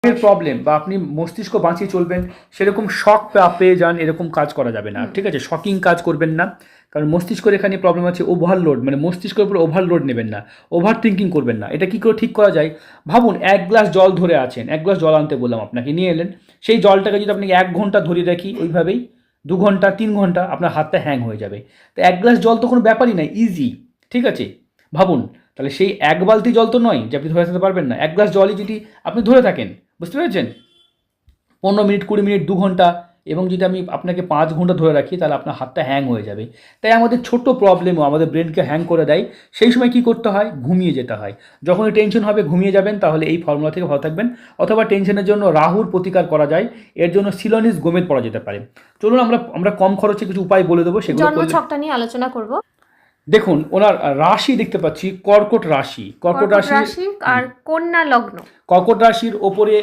Problem বা আপনি মস্তিষ্ক বাঁচিয়ে চলবেন সেরকম শক পেয়ে যান, এরকম কাজ করা যাবে না, ঠিক আছে? শকিং কাজ করবেন না, কারণ মস্তিষ্কের এখানে প্রবলেম আছে ওভারলোড, মানে মস্তিষ্কের উপর ওভারলোড নেবেন না, ওভার থিঙ্কিং করবেন না। এটা কী করে ঠিক করা যায়? ভাবুন, 1 গ্লাস জল ধরে আছেন, 1 গ্লাস জল আনতে বললাম আপনাকে, নিয়ে এলেন। সেই জলটাকে যদি আপনাকে 1 ঘন্টা ধরিয়ে রাখি ওইভাবেই, 2 ঘন্টা 3 ঘন্টা, আপনার হাতটা হ্যাং হয়ে যাবে। তো 1 গ্লাস জল তো কোনো ব্যাপারই নাই, ইজি, ঠিক আছে? ভাবুন, তাহলে সেই 1 বালতি জল তো নয় যে আপনি ধরে থাকতে পারবেন না। 1 গ্লাস জলই যদি আপনি ধরে থাকেন, বুঝতে পেরেছেন? 15 মিনিট, 20 মিনিট, 2 ঘন্টা, এবং যদি আমি আপনাকে 5 ঘন্টা ধরে রাখি তাহলে আপনার হাতটা হ্যাং হয়ে যাবে। তাই আমাদের ছোট্ট প্রবলেমও আমাদের ব্রেনকে হ্যাং করে দেয়। সেই সময় কী করতে হয়? ঘুমিয়ে যেতে হয়। যখনই টেনশন হবে ঘুমিয়ে যাবেন, তাহলে এই ফর্মুলা থেকে ভালো থাকবেন। অথবা টেনশনের জন্য রাহুর প্রতিকার করা যায়, এর জন্য সিলোনিস গোমেদ পড়া যেতে পারে। চলুন আমরা কম খরচে কিছু উপায় বলে দেবো, সেগুলো করলে। জন্মছকটা নিয়ে আলোচনা করব। দেখুন, ওনার রাশি দেখতে পাচ্ছি কর্কট রাশি। কর্কট রাশি আর কন্যা লগ্ন। কর্কট রাশির ওপরে